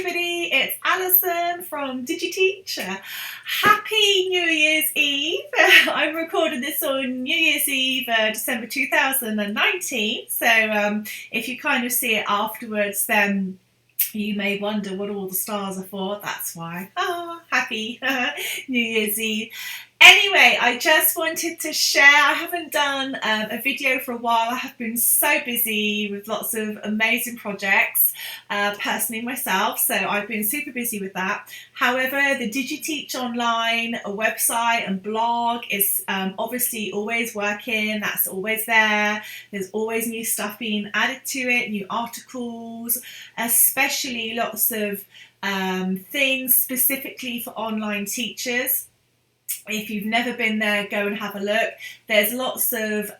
everybody, it's Alison from DigiTeach. Happy New Year's Eve. I'm recording this on New Year's Eve, December 2019. So if you kind of see it afterwards, then you may wonder what all the stars are for. That's why. Happy New Year's Eve. Anyway, I just wanted to share. I haven't done a video for a while. I have been so busy with lots of amazing projects, personally myself, so I've been super busy with that. However, the DigiTeach Online website and blog is obviously always working. That's always there. There's always new stuff being added to it, new articles, especially lots of things specifically for online teachers. If you've never been there, go and have a look. There's lots of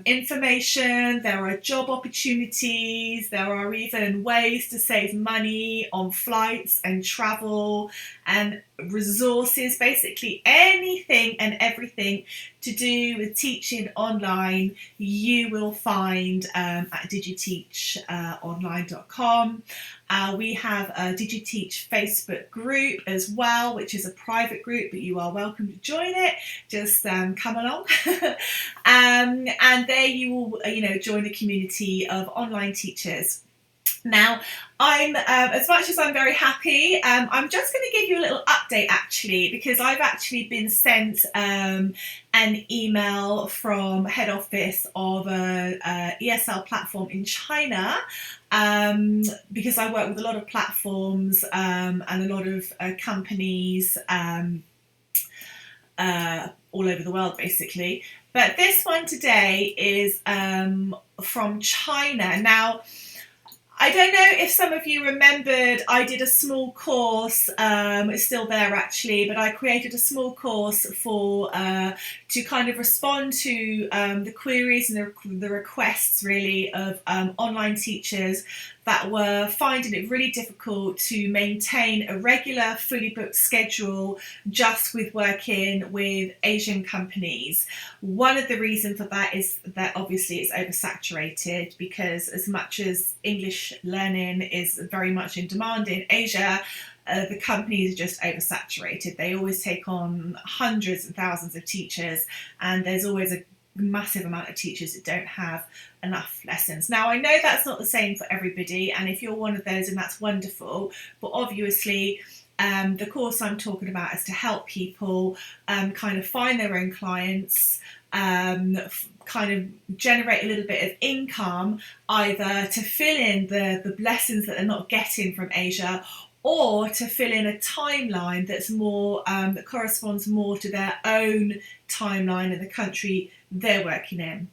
information, there are job opportunities, there are even ways to save money on flights and travel and resources, basically anything and everything to do with teaching online you will find at digiteachonline.com. We have a DigiTeach Facebook group as well, which is a private group, but you are welcome to join it. Just come along. And there you will, join the community of online teachers. Now, I'm as much as I'm very happy, I'm just going to give you a little update actually, because I've actually been sent an email from head office of a ESL platform in China, because I work with a lot of platforms and a lot of companies all over the world basically. But this one today is from China. Now, I don't know if some of you remembered, I did a small course, it's still there actually, but I created a small course for to kind of respond to the queries and the requests really of online teachers that were finding it really difficult to maintain a regular, fully booked schedule just with working with Asian companies. One of the reasons for that is that obviously it's oversaturated, because as much as English learning is very much in demand in Asia, the companies are just oversaturated. They always take on hundreds and thousands of teachers, and there's always a massive amount of teachers that don't have enough lessons. Now, I know that's not the same for everybody, and if you're one of those, and that's wonderful, but obviously the course I'm talking about is to help people kind of find their own clients, kind of generate a little bit of income, either to fill in the lessons that they're not getting from Asia, or to fill in a timeline that's more that corresponds more to their own timeline in the country they're working in.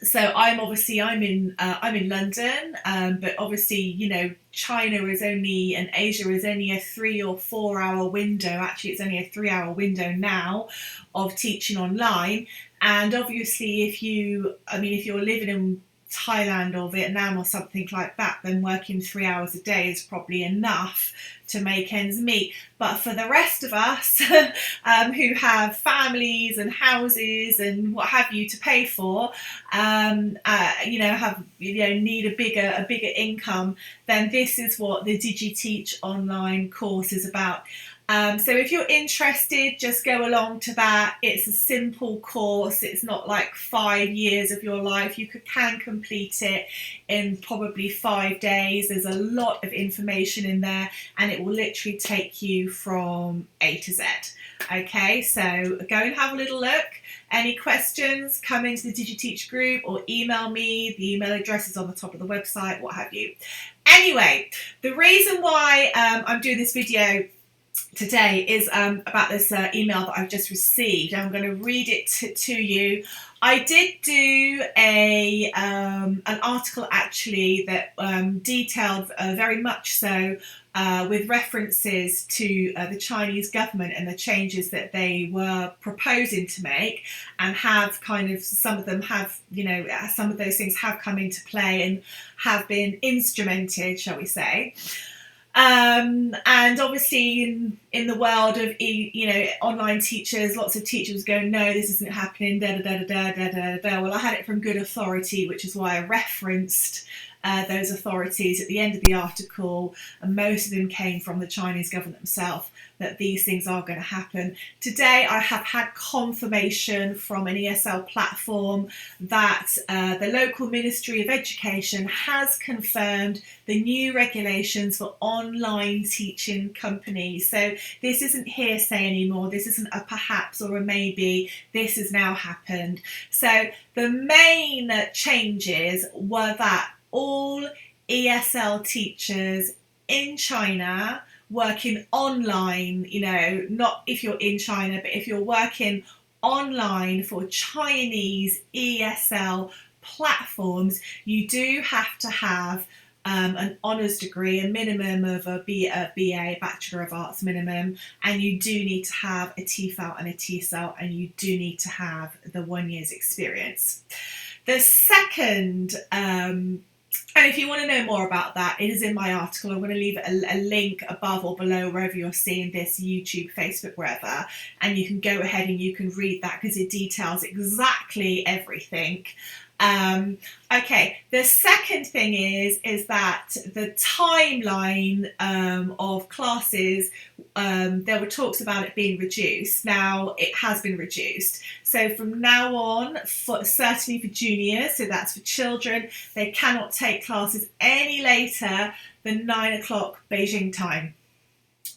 So I'm in London, but obviously China is only, and Asia is only a 3 or 4 hour window. Actually, it's only a 3 hour window now of teaching online. And obviously, if you're living in Thailand or Vietnam or something like that, then working 3 hours a day is probably enough to make ends meet. But for the rest of us who have families and houses and what have you to pay for, need a bigger income, then this is what the DigiTeach Online course is about. So if you're interested, just go along to that. It's a simple course. It's not like 5 years of your life. You can complete it in probably 5 days. There's a lot of information in there, and it will literally take you from A to Z. Okay, so go and have a little look. Any questions, come into the DigiTeach group or email me. The email address is on the top of the website, what have you. Anyway, the reason why I'm doing this video today is about this email that I've just received. I'm going to read it to you. I did do an article actually that detailed very much so with references to the Chinese government and the changes that they were proposing to make, and have kind of, some of them have, some of those things have come into play and have been instrumented, shall we say. And obviously in the world of online teachers, lots of teachers go, no, this isn't happening, da da da da da da da. Well, I had it from good authority, which is why I referenced those authorities at the end of the article, and most of them came from the Chinese government themselves, that these things are going to happen. Today I have had confirmation from an ESL platform that the local Ministry of Education has confirmed the new regulations for online teaching companies. So this isn't hearsay anymore, this isn't a perhaps or a maybe, this has now happened. So the main changes were that all ESL teachers in China working online, not if you're in China, but if you're working online for Chinese ESL platforms, you do have to have an honours degree, a minimum of a BA, Bachelor of Arts minimum, and you do need to have a TEFL and a TESOL, and you do need to have the 1 year's experience. The second, and if you want to know more about that, it is in my article. I'm going to leave a link above or below wherever you're seeing this, YouTube, Facebook, wherever, and you can go ahead and you can read that because it details exactly everything. Okay, the second thing is that the timeline of classes, there were talks about it being reduced. Now it has been reduced. So from now on, certainly for juniors, so that's for children, they cannot take classes any later than 9 o'clock Beijing time.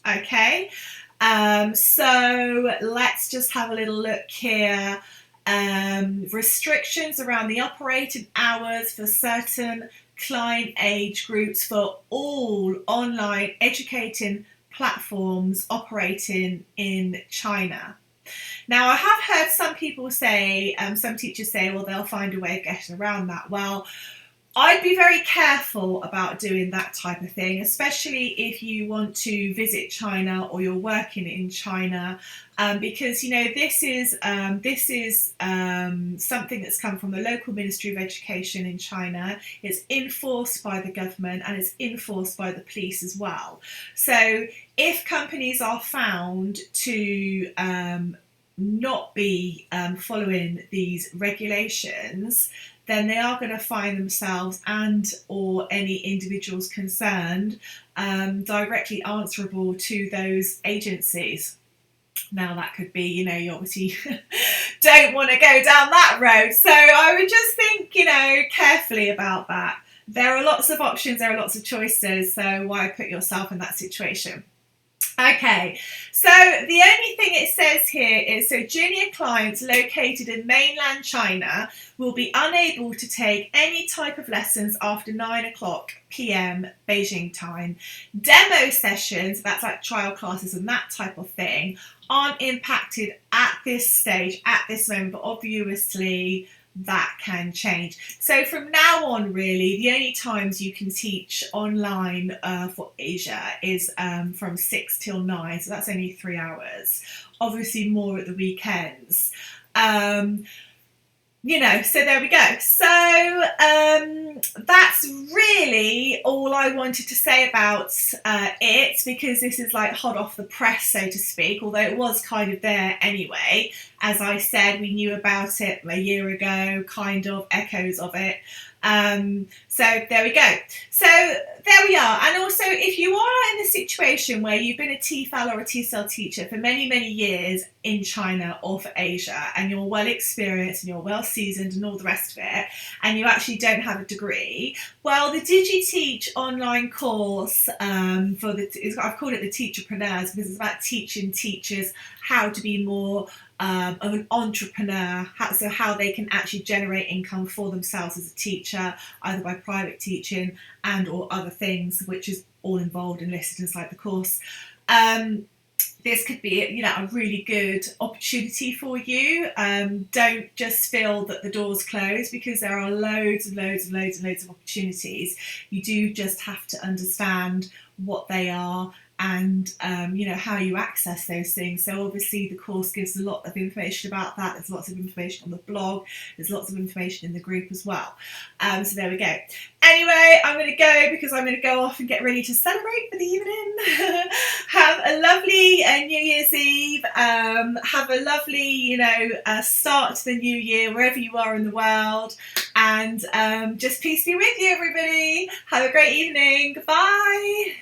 Okay, so let's just have a little look here. Restrictions around the operating hours for certain client age groups for all online educating platforms operating in China. Now, I have heard some people say, some teachers say, well, they'll find a way of getting around that. Well, I'd be very careful about doing that type of thing, especially if you want to visit China or you're working in China, because this is something that's come from the local Ministry of Education in China. It's enforced by the government and it's enforced by the police as well. So if companies are found to not be following these regulations, then they are going to find themselves and or any individuals concerned directly answerable to those agencies. Now that could be, you obviously don't want to go down that road. So I would just think, carefully about that. There are lots of options, there are lots of choices, so why put yourself in that situation? Okay, so the only thing it says here is, so junior clients located in mainland China will be unable to take any type of lessons after 9 o'clock p.m. Beijing time. Demo sessions, that's like trial classes and that type of thing, aren't impacted at this stage, at this moment, but obviously that can change. So from now on, really, the only times you can teach online for Asia is from 6 till 9, so that's only 3 hours. Obviously more at the weekends. So there we go. So that's really all I wanted to say about it, because this is like hot off the press, so to speak, although it was kind of there anyway. As I said, we knew about it a year ago, kind of echoes of it. So there we go. So there we are. And also, if you are in a situation where you've been a TEFL or a TESOL teacher for many, many years in China or for Asia, and you're well experienced and you're well seasoned and all the rest of it, and you actually don't have a degree, well, the DigiTeach online course I've called it the Teacherpreneurs, because it's about teaching teachers how to be more of an entrepreneur, so how they can actually generate income for themselves as a teacher, either by private teaching and or other things, which is all involved and listed inside the course. This could be, a really good opportunity for you. Don't just feel that the door's closed, because there are loads and loads and loads and loads of opportunities. You do just have to understand what they are and how you access those things. So obviously the course gives a lot of information about that. There's lots of information on the blog, there's lots of information in the group as well. So there we go. Anyway, I'm going to go because I'm going to go off and get ready to celebrate for the evening. Have a lovely New Year's Eve. Have a lovely, start to the new year wherever you are in the world. And just peace be with you, everybody. Have a great evening. Goodbye.